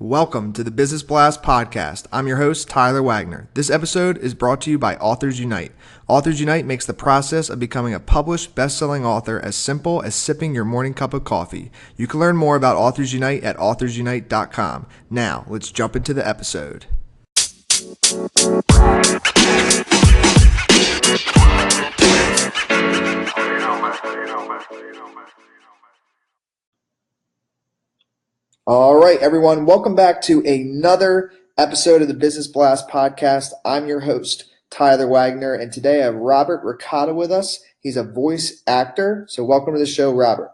Welcome to the Business Blast podcast. I'm your host, Tyler Wagner. This episode is brought to you by Authors Unite. Authors Unite makes the process of becoming a published, best-selling author as simple as sipping your morning cup of coffee. You can learn more about Authors Unite at authorsunite.com. Now, let's jump into the episode. All right, everyone. Welcome back to another episode of the Business Blast podcast. I'm your host, Tyler Wagner, and today I have Robert Ricotta with us. He's a voice actor. So welcome to the show, Robert.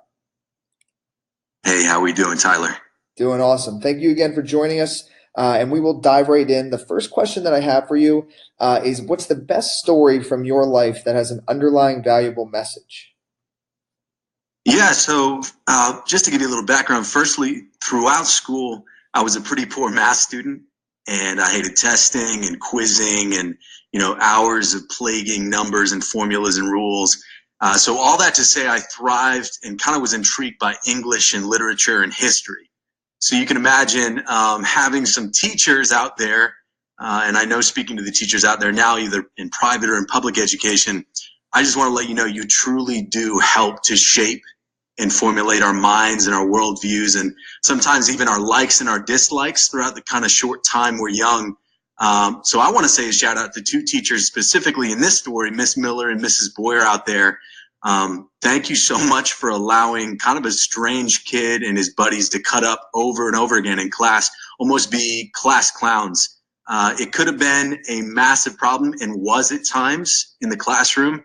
Hey, how we doing, Tyler? Doing awesome. Thank you again for joining us, and we will dive right in. The first question that I have for you is, what's the best story from your life that has an underlying valuable message? Yeah, so just to give you a little background, firstly, throughout school, I was a pretty poor math student, and I hated testing and quizzing and, hours of plaguing numbers and formulas and rules. So all that to say, I thrived and kind of was intrigued by English and literature and history. So you can imagine having some teachers out there, and I know speaking to the teachers out there now, either in private or in public education, I just want to let you know you truly do help to shape and formulate our minds and our worldviews, and sometimes even our likes and our dislikes throughout the kind of short time we're young. So I want to say a shout out to two teachers specifically in this story, Miss Miller and Mrs. Boyer out there. Thank you so much for allowing kind of a strange kid and his buddies to cut up over and over again in class, almost be class clowns. It could have been a massive problem and was at times in the classroom.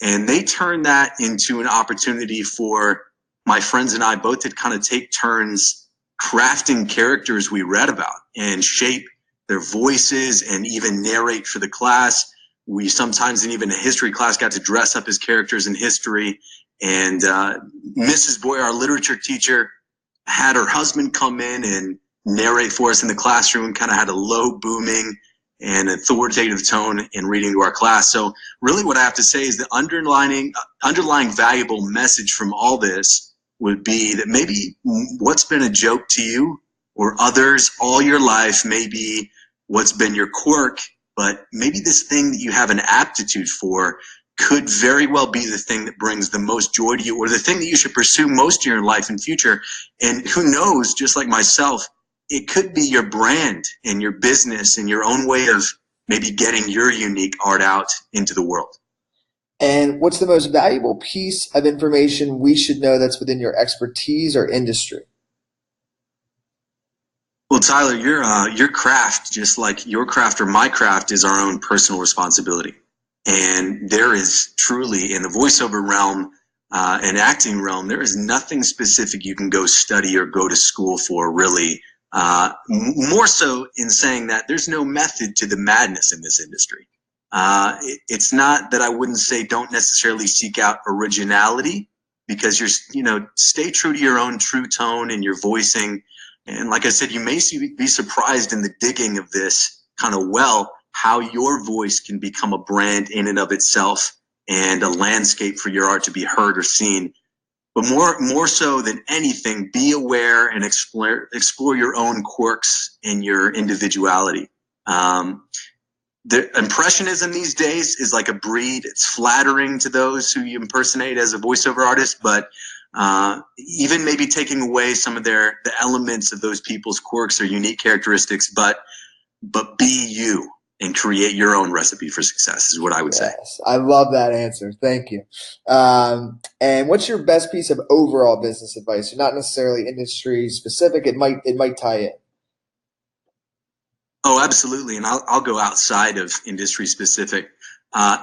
And they turned that into an opportunity for my friends and I both to kind of take turns crafting characters we read about and shape their voices and even narrate for the class. We sometimes, in even a history class, got to dress up as characters in history. And Mrs. Boyer, our literature teacher, had her husband come in and narrate for us in the classroom, kind of had a low booming and authoritative tone in reading to our class. So really what I have to say is the underlying valuable message from all this would be that maybe what's been a joke to you or others all your life, maybe what's been your quirk, but maybe this thing that you have an aptitude for could very well be the thing that brings the most joy to you, or the thing that you should pursue most in your life and future. And who knows, just like myself, it could be your brand and your business and your own way of maybe getting your unique art out into the world. And what's the most valuable piece of information we should know that's within your expertise or industry? Well, Tyler, your craft, just like your craft or my craft, is our own personal responsibility. And there is truly, in the voiceover realm and acting realm, there is nothing specific you can go study or go to school for, really. More so in saying that there's no method to the madness in this industry. It's not that I wouldn't say don't necessarily seek out originality, because stay true to your own true tone and your voicing. And like I said, you may be surprised in the digging of this kind of how your voice can become a brand in and of itself and a landscape for your art to be heard or seen. But more so than anything, be aware and explore your own quirks and your individuality. The impressionism these days is like a breed. It's flattering to those who you impersonate as a voiceover artist, but even maybe taking away some of the elements of those people's quirks or unique characteristics, but be you and create your own recipe for success is what I would say. Yes, I love that answer. Thank you. And what's your best piece of overall business advice? Not necessarily industry specific. It might tie in. Oh, absolutely. And I'll go outside of industry specific.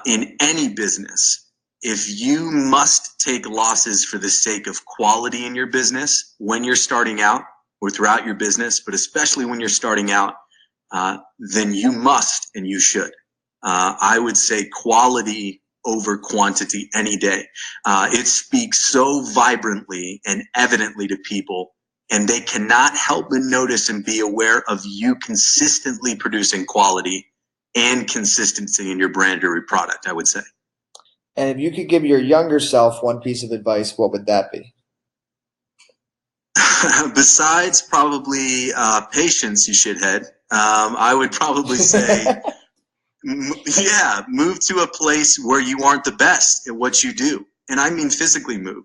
In any business, if you must take losses for the sake of quality in your business when you're starting out or throughout your business, but especially when you're starting out, then you must and you should. I would say quality over quantity any day. It speaks so vibrantly and evidently to people, and they cannot help but notice and be aware of you consistently producing quality and consistency in your brand or your product, I would say. And if you could give your younger self one piece of advice, what would that be? Besides probably patience, you shithead, I would probably say, move to a place where you aren't the best at what you do. And I mean physically move.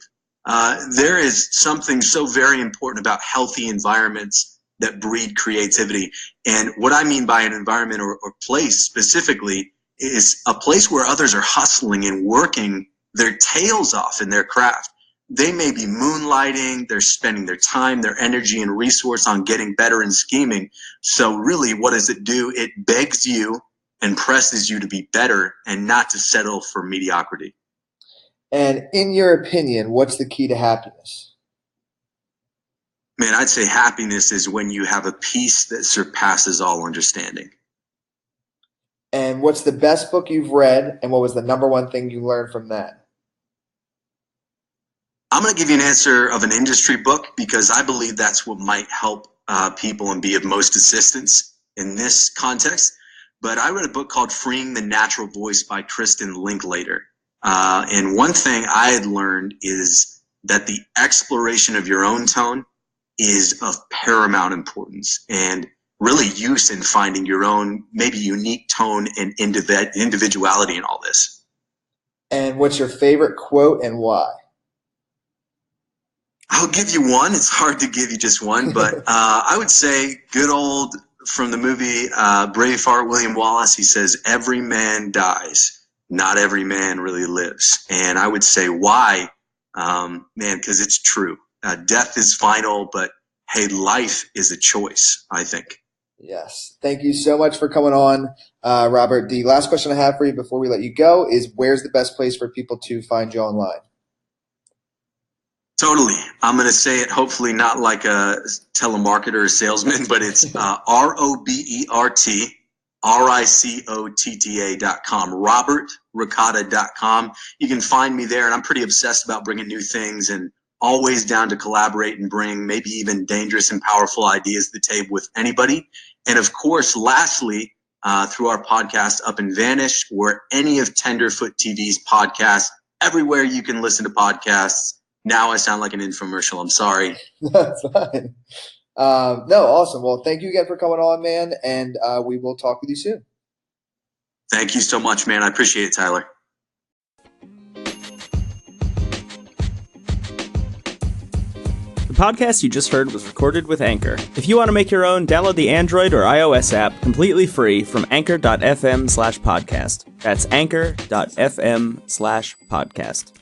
There is something so very important about healthy environments that breed creativity. And what I mean by an environment or place specifically is a place where others are hustling and working their tails off in their craft. They may be moonlighting, they're spending their time, their energy, and resource on getting better and scheming. So really, what does it do? It begs you and presses you to be better and not to settle for mediocrity. And in your opinion, what's the key to happiness? Man, I'd say happiness is when you have a peace that surpasses all understanding. And what's the best book you've read, and what was the number one thing you learned from that? I'm going to give you an answer of an industry book because I believe that's what might help people and be of most assistance in this context. But I read a book called Freeing the Natural Voice by Kristen Linklater. And one thing I had learned is that the exploration of your own tone is of paramount importance, and really use in finding your own maybe unique tone and individuality in all this. And what's your favorite quote and why? I'll give you one. It's hard to give you just one, but I would say good old from the movie Braveheart, William Wallace. He says, "Every man dies, not every man really lives." And I would say why? Man, because it's true. Death is final, but hey, life is a choice, I think. Yes. Thank you so much for coming on, Robert. The last question I have for you before we let you go is, where's the best place for people to find you online? Totally. I'm going to say it hopefully not like a telemarketer or salesman, but it's RobertRicotta.com, robertricotta.com. You can find me there, and I'm pretty obsessed about bringing new things and always down to collaborate and bring maybe even dangerous and powerful ideas to the table with anybody. And of course, lastly, through our podcast, Up and Vanish, or any of Tenderfoot TV's podcasts, everywhere you can listen to podcasts. Now I sound like an infomercial. I'm sorry. That's fine. No, awesome. Well, thank you again for coming on, man, and we will talk with you soon. Thank you so much, man. I appreciate it, Tyler. The podcast you just heard was recorded with Anchor. If you want to make your own, download the Android or iOS app completely free from anchor.fm/podcast. That's anchor.fm/podcast.